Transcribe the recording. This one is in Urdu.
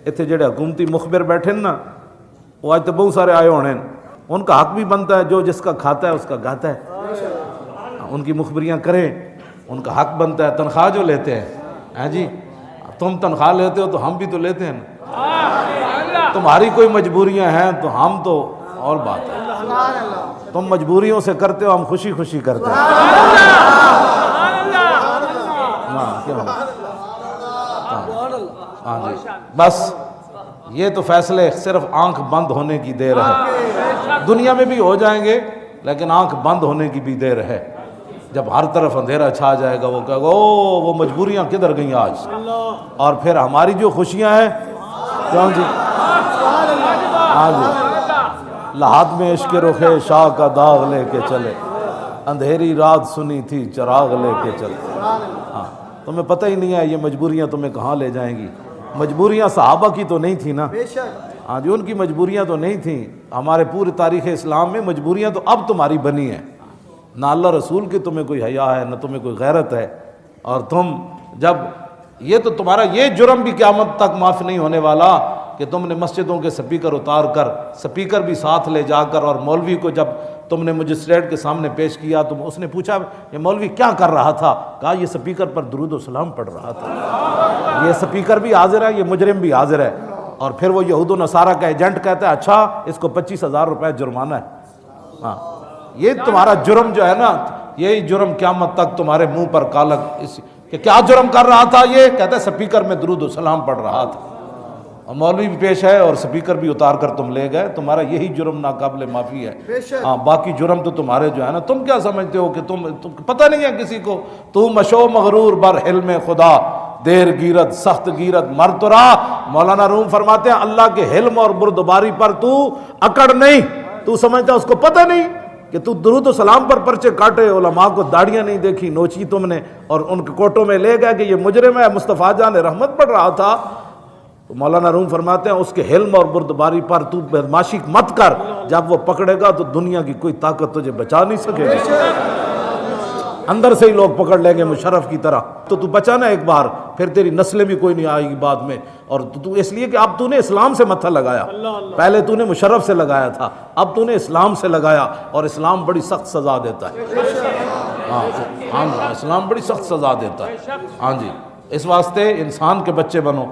اتنے جڑے حکومتی مخبر بیٹھے نا وہ آج تو بہت سارے آئے ہونے، ان کا حق بھی بنتا ہے، جو جس کا کھاتا ہے اس کا گاتا ہے، ان کی مخبریاں کریں، ان کا حق بنتا ہے۔ تنخواہ جو لیتے ہیں، ہاں جی تم تنخواہ لیتے ہو تو ہم بھی تو لیتے ہیں نا، تمہاری کوئی مجبوریاں ہیں تو ہم تو اور بات ہے، تم مجبوریوں سے کرتے ہو، ہم خوشی خوشی کرتے ہیں۔ ہاں جی بس یہ تو فیصلے صرف آنکھ بند ہونے کی دیر ہے، دنیا میں بھی ہو جائیں گے لیکن آنکھ بند ہونے کی بھی دیر ہے۔ جب ہر طرف اندھیرا چھا جائے گا وہ کہے گا او وہ مجبوریاں کدھر گئیں آج، اور پھر ہماری جو خوشیاں ہیں کیوں جی، ہاں جی لحاظ میں عشق رخ شاہ کا داغ لے کے چلے، اندھیری رات سنی تھی چراغ لے کے چلے۔ ہاں تمہیں پتہ ہی نہیں ہے یہ مجبوریاں تمہیں کہاں لے جائیں گی۔ مجبوریاں صحابہ کی تو نہیں تھی نا، ہاں جی ان کی مجبوریاں تو نہیں تھیں۔ ہمارے پورے تاریخ اسلام میں مجبوریاں تو اب تمہاری بنی ہیں، نہ اللہ رسول کی تمہیں کوئی حیا ہے نہ تمہیں کوئی غیرت ہے، اور تم جب یہ تو تمہارا یہ جرم بھی قیامت تک معاف نہیں ہونے والا کہ تم نے مسجدوں کے سپیکر اتار کر، سپیکر بھی ساتھ لے جا کر، اور مولوی کو جب تم نے مجسٹریٹ کے سامنے پیش کیا تو اس نے پوچھا یہ مولوی کیا کر رہا تھا، کہا یہ سپیکر پر درود و سلام پڑھ رہا تھا۔ یہ سپیکر بھی حاضر ہے، یہ مجرم بھی حاضر ہے، اور پھر وہ یہود و نصارہ کا ایجنٹ کہتا ہے اچھا اس کو 25,000 روپے جرمانہ ہے۔ ہاں یہ تمہارا جرم جو ہے نا، یہی جرم قیامت تک تمہارے منہ پر کالک کہ کیا جرم کر رہا تھا، یہ کہتا ہے سپیکر میں درود و سلام پڑھ رہا تھا، اور مولوی بھی پیش ہے اور سپیکر بھی اتار کر تم لے گئے، تمہارا یہی جرم ناقابل معافی ہے۔ ہاں باقی جرم تو تمہارے جو ہے نا، تم کیا سمجھتے ہو کہ تم پتہ نہیں ہے کسی کو، تو مشو مغرور بر حلم خدا، دیر گیرت سخت گیرت مر تو رہا۔ مولانا روم فرماتے ہیں اللہ کے حلم اور بردباری پر تو اکڑ نہیں، تو سمجھتا اس کو پتہ نہیں کہ تو درود و سلام پر پرچے کاٹے، علماء کو داڑیاں نہیں دیکھی نوچی تم نے، اور ان کے کوٹوں میں لے گئے کہ یہ مجرم ہے، مصطفیٰ جان رحمت پڑھ رہا تھا۔ تو مولانا روم فرماتے ہیں اس کے حلم اور بردباری پر تو بدماشی مت کر، جب وہ پکڑے گا تو دنیا کی کوئی طاقت تجھے بچا نہیں سکے گی، اندر سے ہی لوگ پکڑ لیں گے مشرف کی طرح، تو بچا نا ایک بار، پھر تیری نسلیں بھی کوئی نہیں آئے گی بعد میں۔ اور تو اس لیے کہ اب تو نے اسلام سے متھا لگایا، پہلے تو نے مشرف سے لگایا تھا، اب تو نے اسلام سے لگایا، اور اسلام بڑی سخت سزا دیتا ہے۔ ہاں اسلام بڑی سخت سزا دیتا ہے۔ ہاں جی اس واسطے انسان کے بچے بنو،